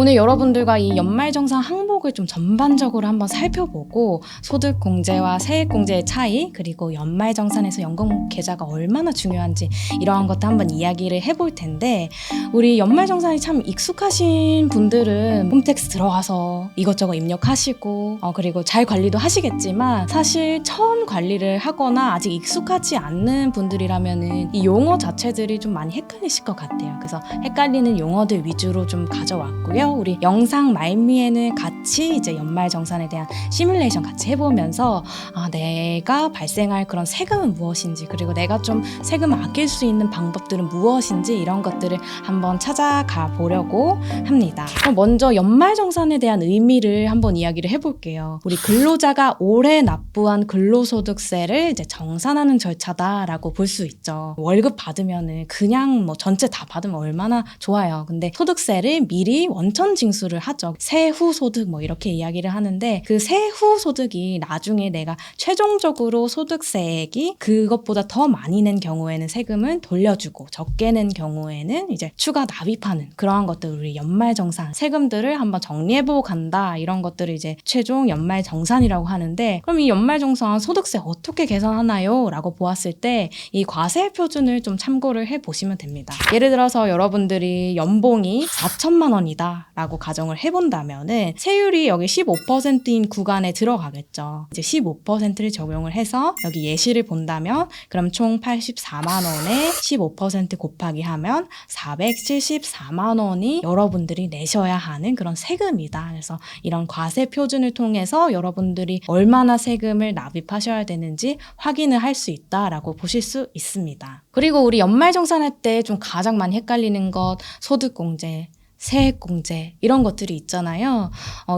오늘 여러분들과 이 연말정산 항목을 좀 전반적으로 한번 살펴보고 소득공제와 세액공제의 차이, 그리고 연말정산에서 연금 계좌가 얼마나 중요한지 이러한 것도 한번 이야기를 해볼 텐데, 우리 연말정산이 참 익숙하신 분들은 홈택스 들어가서 이것저것 입력하시고 그리고 잘 관리도 하시겠지만, 사실 처음 관리를 하거나 아직 익숙하지 않는 분들이라면은 이 용어 자체들이 좀 많이 헷갈리실 것 같아요. 그래서 헷갈리는 용어들 위주로 좀 가져왔고요. 우리 영상 말미에는 같이 이제 연말정산에 대한 시뮬레이션 같이 해보면서 내가 발생할 그런 세금은 무엇인지, 그리고 내가 좀 세금을 아낄 수 있는 방법들은 무엇인지, 이런 것들을 한번 찾아가 보려고 합니다. 그럼 먼저 연말정산에 대한 의미를 한번 이야기를 해볼게요. 우리 근로자가 올해 납부한 근로소득세를 이제 정산하는 절차다라고 볼 수 있죠. 월급 받으면은 그냥 전체 다 받으면 얼마나 좋아요. 근데 소득세를 미리 원천 징수를 하죠. 세후 소득 이렇게 이야기를 하는데, 그 세후 소득이 나중에 내가 최종적으로 소득세액이 그것보다 더 많이 낸 경우에는 세금을 돌려주고, 적게 낸 경우에는 이제 추가 납입하는 그러한 것들, 우리 연말정산 세금들을 한번 정리해보고 간다, 이런 것들을 이제 최종 연말정산이라고 하는데, 그럼 이 연말정산 소득세 어떻게 계산하나요? 라고 보았을 때 이 과세 표준을 좀 참고를 해보시면 됩니다. 예를 들어서 여러분들이 연봉이 4천만 원이다 라고 가정을 해본다면은 세율이 여기 15%인 구간에 들어가겠죠. 이제 15%를 적용을 해서 여기 예시를 본다면, 그럼 총 84만 원에 15% 곱하기 하면 474만 원이 여러분들이 내셔야 하는 그런 세금이다. 그래서 이런 과세 표준을 통해서 여러분들이 얼마나 세금을 납입하셔야 되는지 확인을 할 수 있다라고 보실 수 있습니다. 그리고 우리 연말정산할 때 좀 가장 많이 헷갈리는 것, 소득공제, 세액공제 이런 것들이 있잖아요.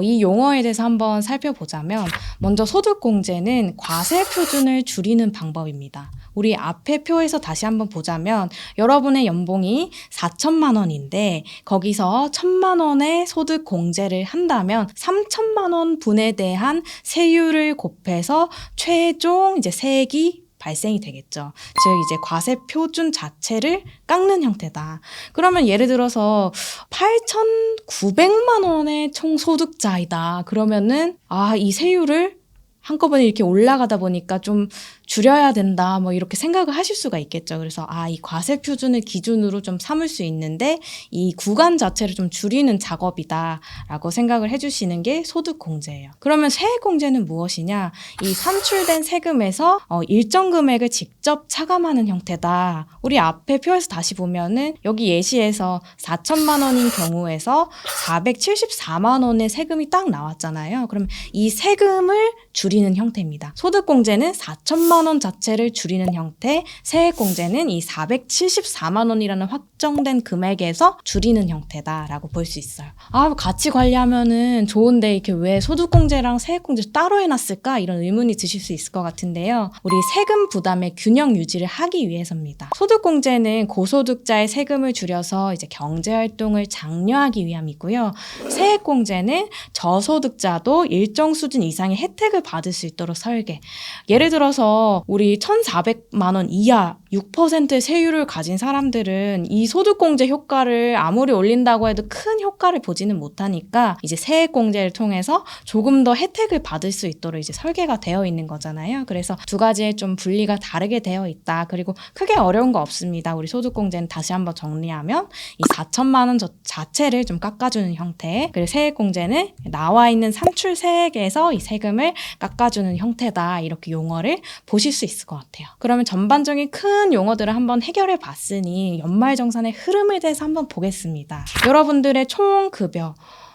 이 용어에 대해서 한번 살펴보자면, 먼저 소득공제는 과세 표준을 줄이는 방법입니다. 우리 앞에 표에서 다시 한번 보자면, 여러분의 연봉이 4천만 원인데 거기서 1천만 원의 소득공제를 한다면 3천만 원 분에 대한 세율을 곱해서 최종 이제 세액이 발생이 되겠죠. 즉 이제 과세 표준 자체를 깎는 형태다. 그러면 예를 들어서 8,900만 원의 총 소득자이다. 그러면은 이 세율을 한꺼번에 이렇게 올라가다 보니까 좀 줄여야 된다, 이렇게 생각을 하실 수가 있겠죠. 그래서 이 과세 표준을 기준으로 좀 삼을 수 있는데 이 구간 자체를 좀 줄이는 작업이다라고 생각을 해주시는 게 소득공제예요. 그러면 세액공제는 무엇이냐? 이 산출된 세금에서 일정 금액을 직접 차감하는 형태다. 우리 앞에 표에서 다시 보면은 여기 예시에서 4천만 원인 경우에서 474만 원의 세금이 딱 나왔잖아요. 그럼 이 세금을 줄이는 형태입니다. 소득공제는 4천만 원 자체를 줄이는 형태, 세액공제는 이 474만 원이라는 확정된 금액에서 줄이는 형태다라고 볼 수 있어요. 같이 관리하면은 좋은데 이렇게 왜 소득공제랑 세액공제 따로 해놨을까? 이런 의문이 드실 수 있을 것 같은데요. 우리 세금 부담의 균형 유지를 하기 위해서입니다. 소득공제는 고소득자의 세금을 줄여서 이제 경제활동을 장려하기 위함이고요. 세액공제는 저소득자도 일정 수준 이상의 혜택을 받을 수 있도록 설계. 예를 들어서 우리 1,400만 원 이하 6%의 세율을 가진 사람들은 이 소득공제 효과를 아무리 올린다고 해도 큰 효과를 보지는 못하니까 이제 세액공제를 통해서 조금 더 혜택을 받을 수 있도록 이제 설계가 되어 있는 거잖아요. 그래서 두 가지의 좀 분리가 다르게 되어 있다. 그리고 크게 어려운 거 없습니다. 우리 소득공제는 다시 한번 정리하면 이 4천만 원 자체를 좀 깎아주는 형태, 그리고 세액공제는 나와 있는 산출세액에서 이 세금을 깎아주는 형태다. 이렇게 용어를 보실 수 있을 것 같아요. 그러면 전반적인 큰 용어들을 한번 해결해 봤으니 연말정산의 흐름에 대해서 한번 보겠습니다. 여러분들의 총급여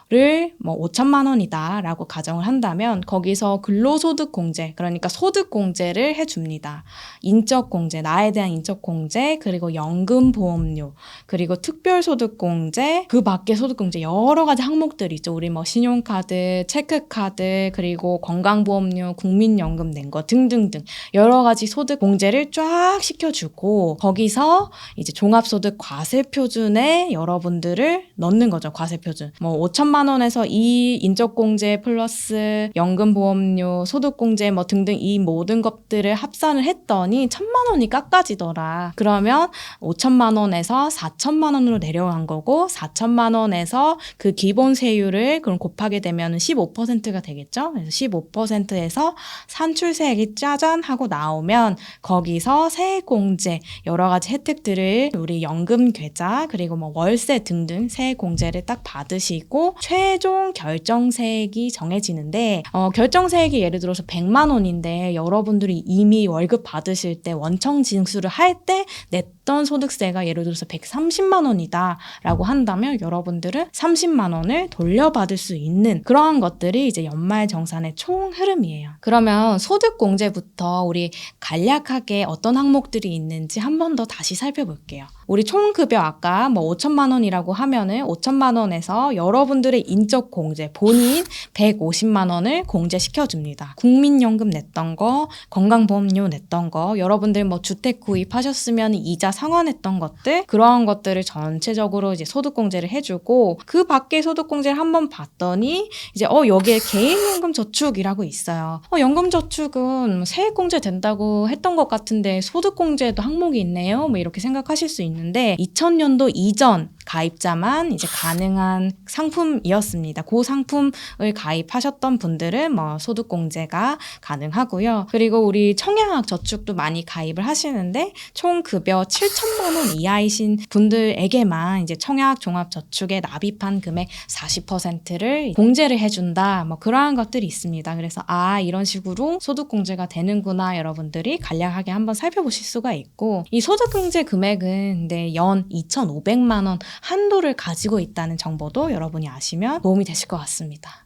를 5천만 원이다 라고 가정을 한다면, 거기서 근로소득공제, 그러니까 소득공제를 해줍니다. 인적공제, 나에 대한 인적공제, 그리고 연금보험료, 그리고 특별소득공제, 그 밖에 소득공제 여러 가지 항목들이 있죠. 우리 신용카드, 체크카드, 그리고 건강보험료, 국민연금 낸 거 등등등 여러 가지 소득공제를 쫙 시켜주고, 거기서 이제 종합소득 과세표준에 여러분들을 넣는 거죠. 과세표준 5천만 5천만 원에서 이 인적공제 플러스 연금보험료, 소득공제 뭐 등등 이 모든 것들을 합산을 했더니 1,000만 원이 깎아지더라. 그러면 5천만 원에서 4천만 원으로 내려간 거고 4천만 원에서 그 기본 세율을 그럼 곱하게 되면 15%가 되겠죠. 그래서 15%에서 산출세액이 짜잔 하고 나오면 거기서 세액공제 여러 가지 혜택들을 우리 연금계좌 그리고 뭐 월세 등등 세액공제를 딱 받으시고 최종 결정세액이 정해지는데 결정세액이 예를 들어서 100만 원인데 여러분들이 이미 월급 받으실 때 원청 징수를 할 때 냈던 소득세가 예를 들어서 130만 원이다 라고 한다면 여러분들은 30만 원을 돌려받을 수 있는 그러한 것들이 이제 연말정산의 총 흐름이에요. 그러면 소득공제부터 우리 간략하게 어떤 항목들이 있는지 한 번 더 다시 살펴볼게요. 우리 총급여 아까 뭐 5천만 원이라고 하면은 5천만 원에서 여러분들의 인적 공제, 본인 150만 원을 공제시켜줍니다. 국민연금 냈던 거, 건강보험료 냈던 거, 여러분들 뭐 주택 구입하셨으면 이자 상환했던 것들, 그러한 것들을 전체적으로 이제 소득공제를 해주고 그 밖에 소득공제를 한번 봤더니 이제 여기에 개인연금 저축이라고 있어요. 연금저축은 세액공제 된다고 했던 것 같은데 소득공제도 항목이 있네요. 뭐 이렇게 생각하실 수 있는데 2000년도 이전 가입자만 이제 가능한 상품이었습니다. 그 상품을 가입하셨던 분들은 뭐 소득공제가 가능하고요. 그리고 우리 청약 저축도 많이 가입을 하시는데 총 급여 7천만 원 이하이신 분들에게만 이제 청약 종합저축에 납입한 금액 40%를 공제를 해준다. 뭐 그러한 것들이 있습니다. 그래서 이런 식으로 소득공제가 되는구나 여러분들이 간략하게 한번 살펴보실 수가 있고 이 소득공제 금액은 근데 연 2,500만 원 한도를 가지고 있다는 정보도 여러분이 아시면 도움이 되실 것 같습니다.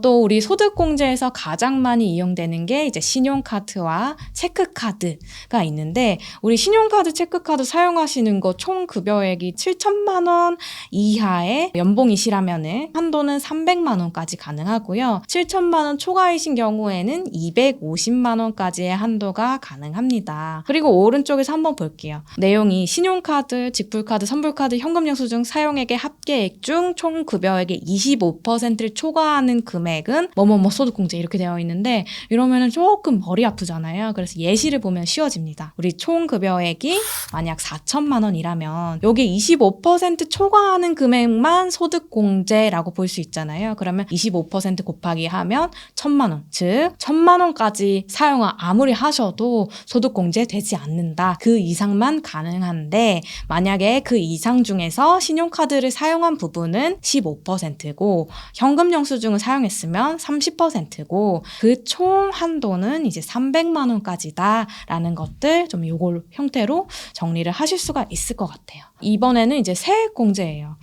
또 우리 소득공제에서 가장 많이 이용되는 게 이제 신용카드와 체크카드가 있는데 우리 신용카드, 체크카드 사용하시는 거 총 급여액이 7천만 원 이하의 연봉이시라면은 한도는 300만 원까지 가능하고요. 7천만 원 초과이신 경우에는 250만 원까지의 한도가 가능합니다. 그리고 오른쪽에서 한번 볼게요. 내용이 신용카드, 직불카드, 선불카드, 현금영수증 사용액의 합계액 중 총 급여액의 25%를 초과하는 금액은 뭐뭐뭐 소득공제 이렇게 되어 있는데 이러면은 조금 머리 아프잖아요. 그래서 예시를 보면 쉬워집니다. 우리 총 급여액이 만약 4천만 원이라면 여기 25% 초과하는 금액만 소득공제라고 볼 수 있잖아요. 그러면 25% 곱하기 하면 1,000만 원, 즉 1,000만 원까지 사용을 아무리 하셔도 소득공제 되지 않는다. 그 이상만 가능한데 만약에 그 이상 중에서 신용카드를 사용한 부분은 15%고 현금영수증을 사용했으면 30%고 그 총 한도는 이제 300만 원까지다라는 것들 좀 요걸 형태로 정리를 하실 수가 있을 것 같아요. 이번에는 이제 세액공제예요.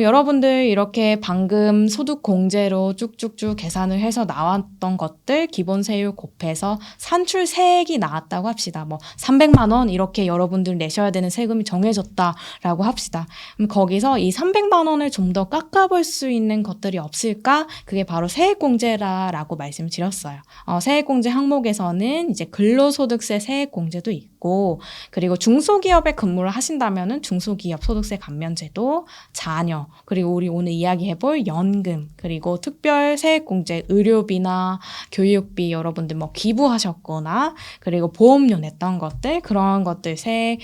여러분들 이렇게 방금 소득공제로 쭉쭉쭉 계산을 해서 나왔던 것들 기본 세율 곱해서 산출세액이 나왔다고 합시다. 뭐 300만 원 이렇게 여러분들 내셔야 되는 세금이 정해졌다라고 합시다. 그럼 거기서 이 300만 원을 좀 더 깎아볼 수 있는 것들이 없을까? 그게 바로 세액공제라고 말씀드렸어요. 세액공제 항목에서는 이제 근로소득세 세액공제도 있고 그리고 중소기업에 근무를 하신다면은 중소기업 소득세 감면제도 자녀, 그리고 우리 오늘 이야기해볼 연금, 그리고 특별 세액공제, 의료비나 교육비 여러분들 뭐 기부하셨거나 그리고 보험료 냈던 것들 그런 것들 세액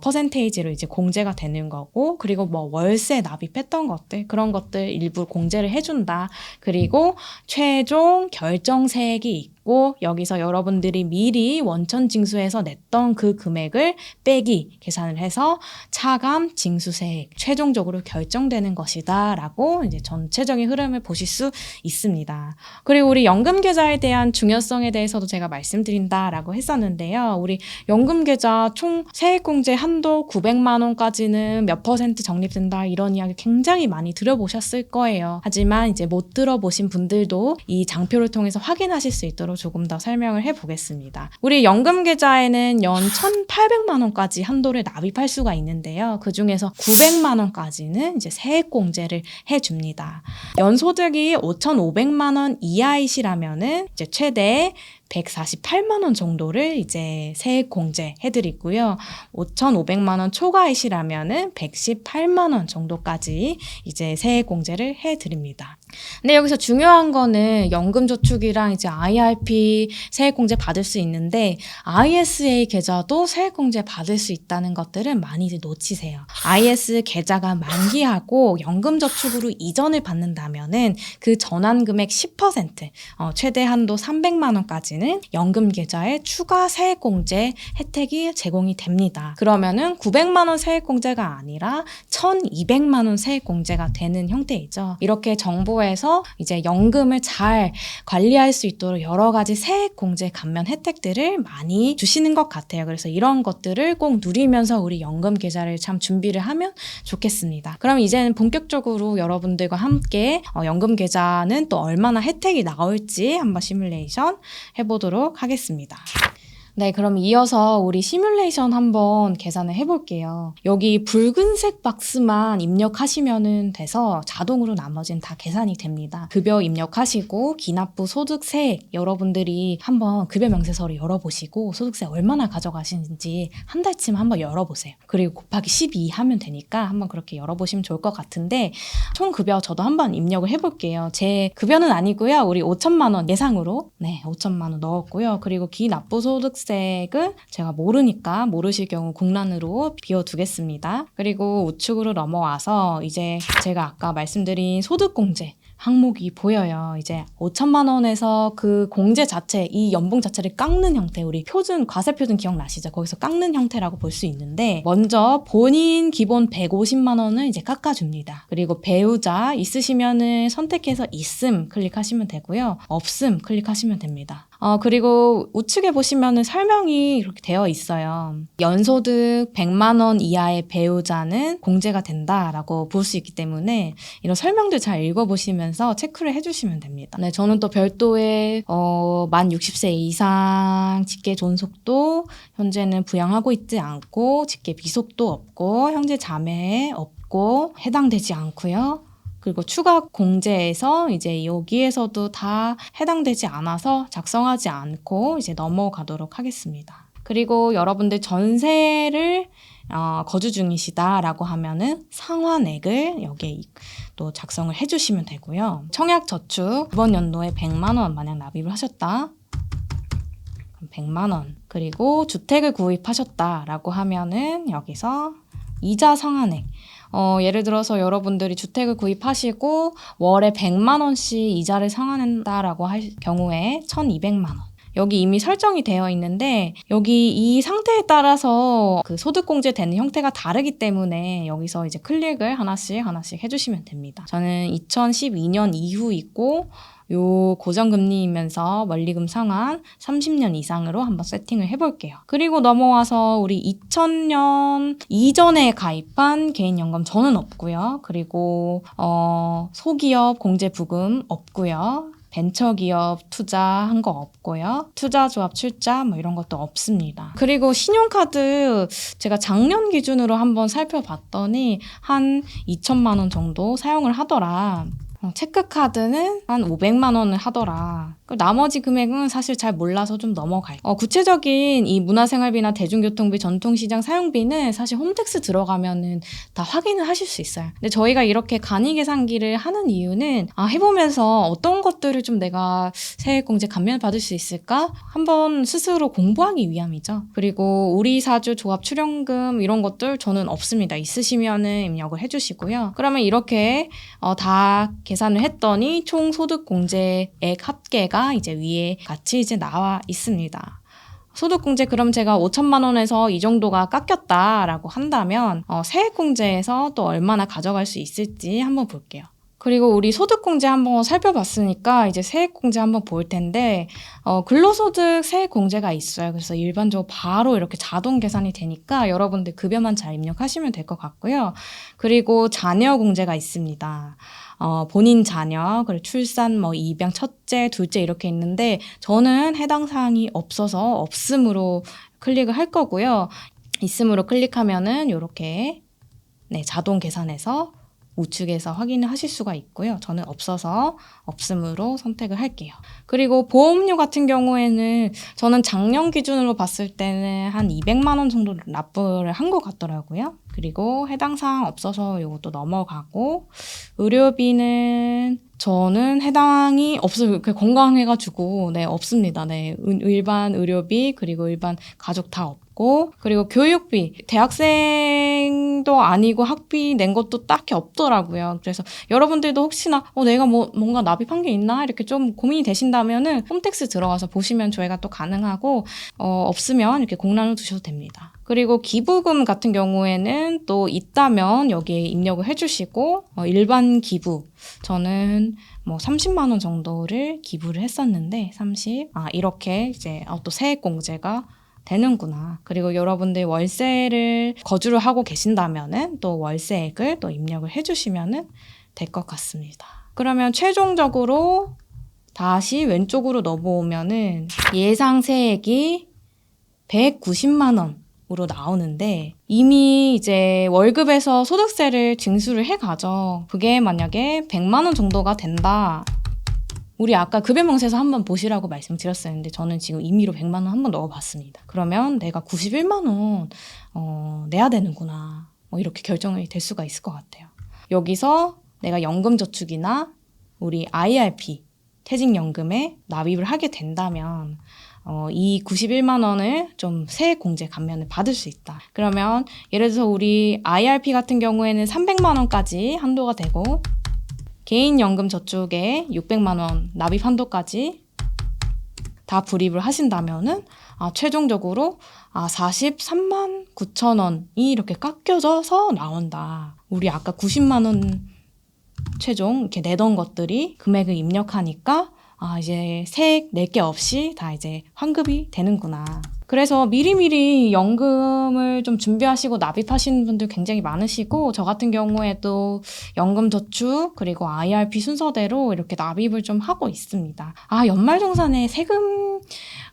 퍼센테이지로 이제 공제가 되는 거고 그리고 뭐 월세 납입했던 것들 그런 것들 일부 공제를 해준다. 그리고 최종 결정세액이 있고 여기서 여러분들이 미리 원천 징수해서 냈던 그 금액을 빼기 계산을 해서 차감 징수세액 최종적으로 결정되는 것이다 라고 이제 전체적인 흐름을 보실 수 있습니다. 그리고 우리 연금계좌에 대한 중요성에 대해서도 제가 말씀드린다라고 했었는데요. 우리 연금계좌 총 세액공제 한도 900만 원까지는 몇 퍼센트 적립된다 이런 이야기 굉장히 많이 들어보셨을 거예요. 하지만 이제 못 들어보신 분들도 이 장표를 통해서 확인하실 수 있도록 방식으로 조금 더 설명을 해보겠습니다. 우리 연금계좌에는 연 1,800만 원까지 한도를 납입할 수가 있는데요. 그 중에서 900만 원까지는 이제 세액공제를 해줍니다. 연소득이 5,500만 원 이하이시라면은 이제 최대 148만 원 정도를 이제 세액 공제 해드리고요. 5,500만 원 초과이시라면은 118만 원 정도까지 이제 세액 공제를 해드립니다. 근데 여기서 중요한 거는 연금저축이랑 이제 IRP 세액공제 받을 수 있는데 ISA 계좌도 세액공제 받을 수 있다는 것들은 많이 이제 놓치세요. IS 계좌가 만기하고 연금저축으로 이전을 받는다면은 그 전환금액 10% 최대 한도 300만 원까지는 연금계좌에 추가 세액공제 혜택이 제공이 됩니다. 그러면은 900만 원 세액공제가 아니라 1,200만 원 세액공제가 되는 형태이죠. 이렇게 정부에서 이제 연금을 잘 관리할 수 있도록 여러 가지 세액공제 감면 혜택들을 많이 주시는 것 같아요. 그래서 이런 것들을 꼭 누리면서 우리 연금계좌를 참 준비를 하면 좋겠습니다. 그럼 이제는 본격적으로 여러분들과 함께 연금계좌는 또 얼마나 혜택이 나올지 한번 시뮬레이션 해보도록 하겠습니다. 네, 그럼 이어서 우리 시뮬레이션 한번 계산을 해볼게요. 여기 붉은색 박스만 입력하시면 돼서 자동으로 나머지는 다 계산이 됩니다. 급여 입력하시고 기납부 소득세액 여러분들이 한번 급여 명세서를 열어보시고 소득세 얼마나 가져가시는지 한 달쯤 한번 열어보세요. 그리고 곱하기 12 하면 되니까 한번 그렇게 열어보시면 좋을 것 같은데 총 급여 저도 한번 입력을 해볼게요. 제 급여는 아니고요. 우리 5천만 원 예상으로 5천만 원 넣었고요. 그리고 기납부 소득세액은 제가 모르니까 모르실 경우 공란으로 비워두겠습니다. 그리고 우측으로 넘어와서 이제 제가 아까 말씀드린 소득공제 항목이 보여요. 이제 5천만 원에서 그 공제 자체, 이 연봉 자체를 깎는 형태, 우리 표준, 과세표준 기억나시죠? 거기서 깎는 형태라고 볼 수 있는데 먼저 본인 기본 150만 원을 이제 깎아줍니다. 그리고 배우자 있으시면은 선택해서 있음 클릭하시면 되고요. 없음 클릭하시면 됩니다. 그리고 우측에 보시면은 설명이 이렇게 되어 있어요. 연소득 100만 원 이하의 배우자는 공제가 된다라고 볼 수 있기 때문에 이런 설명들 잘 읽어보시면서 체크를 해주시면 됩니다. 네, 저는 또 별도의 만 60세 이상 직계 존속도 현재는 부양하고 있지 않고 직계 비속도 없고 형제 자매 없고 해당되지 않고요. 그리고 추가 공제에서 이제 여기에서도 다 해당되지 않아서 작성하지 않고 이제 넘어가도록 하겠습니다. 그리고 여러분들 전세를 거주 중이시다라고 하면은 상환액을 여기에 또 작성을 해주시면 되고요. 청약저축 이번 연도에 100만 원 만약 납입을 하셨다. 100만 원. 그리고 주택을 구입하셨다라고 하면은 여기서 이자 상환액. 예를 들어서 여러분들이 주택을 구입하시고 월에 100만 원씩 이자를 상환한다라고 할 경우에 1,200만 원. 여기 이미 설정이 되어 있는데 여기 이 상태에 따라서 그 소득공제 되는 형태가 다르기 때문에 여기서 이제 클릭을 하나씩 해주시면 됩니다. 저는 2012년 이후 있고 요 고정금리이면서 원리금 상환 30년 이상으로 한번 세팅을 해볼게요. 그리고 넘어와서 우리 2000년 이전에 가입한 개인연금 저는 없고요. 그리고 소기업 공제부금 없고요. 벤처기업 투자한 거 없고요. 투자조합 출자 뭐 이런 것도 없습니다. 그리고 신용카드 제가 작년 기준으로 한번 살펴봤더니 한 2천만 원 정도 사용을 하더라. 체크카드는 한 500만 원을 하더라. 나머지 금액은 사실 잘 몰라서 좀 넘어갈게요. 구체적인 이 문화생활비나 대중교통비, 전통시장 사용비는 사실 홈택스 들어가면은 다 확인을 하실 수 있어요. 근데 저희가 이렇게 간이계산기를 하는 이유는 해보면서 어떤 것들을 좀 내가 세액공제 감면 받을 수 있을까? 한번 스스로 공부하기 위함이죠. 그리고 우리 사주 조합 출연금 이런 것들 저는 없습니다. 있으시면은 입력을 해주시고요. 그러면 이렇게 다 계산을 했더니 총 소득공제액 합계가 이제 위에 같이 이제 나와 있습니다. 소득공제 그럼 제가 5천만 원에서 이 정도가 깎였다라고 한다면 세액공제에서 또 얼마나 가져갈 수 있을지 한번 볼게요. 그리고 우리 소득공제 한번 살펴봤으니까 이제 세액공제 한번 볼 텐데 근로소득 세액공제가 있어요. 그래서 일반적으로 바로 이렇게 자동 계산이 되니까 여러분들 급여만 잘 입력하시면 될 것 같고요. 그리고 자녀공제가 있습니다. 본인 자녀, 그리고 출산, 입양, 첫째, 둘째 이렇게 있는데 저는 해당 사항이 없어서 없음으로 클릭을 할 거고요. 있음으로 클릭하면은 이렇게 자동 계산해서 우측에서 확인을 하실 수가 있고요. 저는 없어서 없음으로 선택을 할게요. 그리고 보험료 같은 경우에는 저는 작년 기준으로 봤을 때는 한 200만 원 정도 납부를 한 것 같더라고요. 그리고 해당 사항 없어서 이것도 넘어가고 의료비는 저는 해당이 없어요. 건강해가지고 없습니다. 일반 의료비 그리고 일반 가족 다 없고 그리고 교육비 대학생도 아니고 학비 낸 것도 딱히 없더라고요. 그래서 여러분들도 혹시나 내가 뭔가 납입한 게 있나 이렇게 좀 고민이 되신다면은 홈택스 들어가서 보시면 저희가 또 가능하고 없으면 이렇게 공란을 두셔도 됩니다. 그리고 기부금 같은 경우에는 또 있다면 여기에 입력을 해주시고 일반 기부 저는 30만 원 정도를 기부를 했었는데 이렇게 이제 또 세액공제가 되는구나. 그리고 여러분들 월세를 거주를 하고 계신다면은 또 월세액을 또 입력을 해주시면은 될 것 같습니다. 그러면 최종적으로 다시 왼쪽으로 넘어오면은 예상 세액이 190만 원으로 나오는데 이미 이제 월급에서 소득세를 징수를 해가죠. 그게 만약에 100만 원 정도가 된다. 우리 아까 급여명세서 한번 보시라고 말씀드렸었는데 저는 지금 임의로 100만 원 한번 넣어봤습니다. 그러면 내가 91만 원 내야 되는구나. 이렇게 결정이 될 수가 있을 것 같아요. 여기서 내가 연금저축이나 우리 IRP 퇴직연금에 납입을 하게 된다면 이 91만 원을 좀 세액공제 감면을 받을 수 있다. 그러면 예를 들어서 우리 IRP 같은 경우에는 300만 원까지 한도가 되고 개인연금저축에 600만 원 납입 한도까지 다 불입을 하신다면은 최종적으로 43만 9천 원이 이렇게 깎여져서 나온다. 우리 아까 90만 원 최종 이렇게 내던 것들이 금액을 입력하니까 이제 세액 낼 게 없이 다 이제 환급이 되는구나. 그래서 미리미리 연금을 좀 준비하시고 납입하시는 분들 굉장히 많으시고 저 같은 경우에도 연금저축 그리고 IRP 순서대로 이렇게 납입을 좀 하고 있습니다. 연말정산에 세금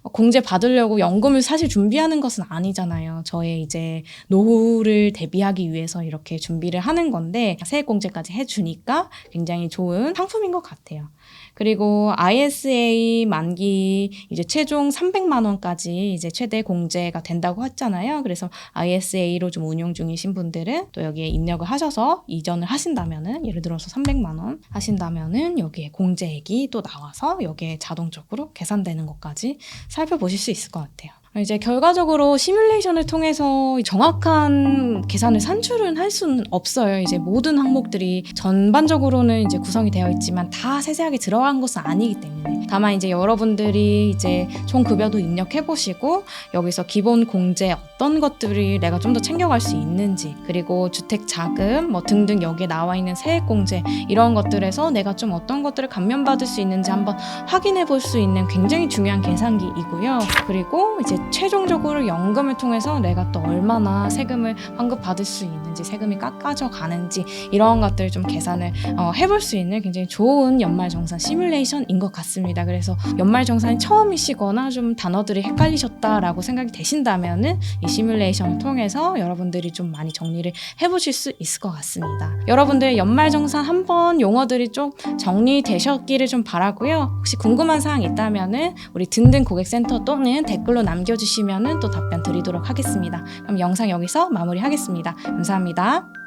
공제 받으려고 연금을 사실 준비하는 것은 아니잖아요. 저의 이제 노후를 대비하기 위해서 이렇게 준비를 하는 건데 세액공제까지 해주니까 굉장히 좋은 상품인 것 같아요. 그리고 ISA 만기 이제 최종 300만 원까지 이제 최대 공제가 된다고 했잖아요. 그래서 ISA로 좀 운용 중이신 분들은 또 여기에 입력을 하셔서 이전을 하신다면은 예를 들어서 300만 원 하신다면은 여기에 공제액이 또 나와서 여기에 자동적으로 계산되는 것까지 살펴보실 수 있을 것 같아요. 이제 결과적으로 시뮬레이션을 통해서 정확한 계산을 산출은 할 수는 없어요. 이제 모든 항목들이 전반적으로는 이제 구성이 되어 있지만 다 세세하게 들어간 것은 아니기 때문에 다만 이제 여러분들이 이제 총 급여도 입력해 보시고 여기서 기본 공제 어떤 것들이 내가 좀 더 챙겨갈 수 있는지 그리고 주택 자금 등등 여기에 나와 있는 세액 공제 이런 것들에서 내가 좀 어떤 것들을 감면받을 수 있는지 한번 확인해 볼 수 있는 굉장히 중요한 계산기이고요. 그리고 이제 최종적으로 연금을 통해서 내가 또 얼마나 세금을 환급받을 수 있는지 세금이 깎아져 가는지 이런 것들 좀 계산을 해볼 수 있는 굉장히 좋은 연말정산 시뮬레이션인 것 같습니다. 그래서 연말정산이 처음이시거나 좀 단어들이 헷갈리셨다라고 생각이 되신다면은 이 시뮬레이션을 통해서 여러분들이 좀 많이 정리를 해보실 수 있을 것 같습니다. 여러분들 연말정산 한번 용어들이 좀 정리되셨기를 좀 바라고요. 혹시 궁금한 사항 있다면은 우리 든든 고객센터 또는 댓글로 남겨주시면은 또 답변 드리도록 하겠습니다. 그럼 영상 여기서 마무리하겠습니다. 감사합니다.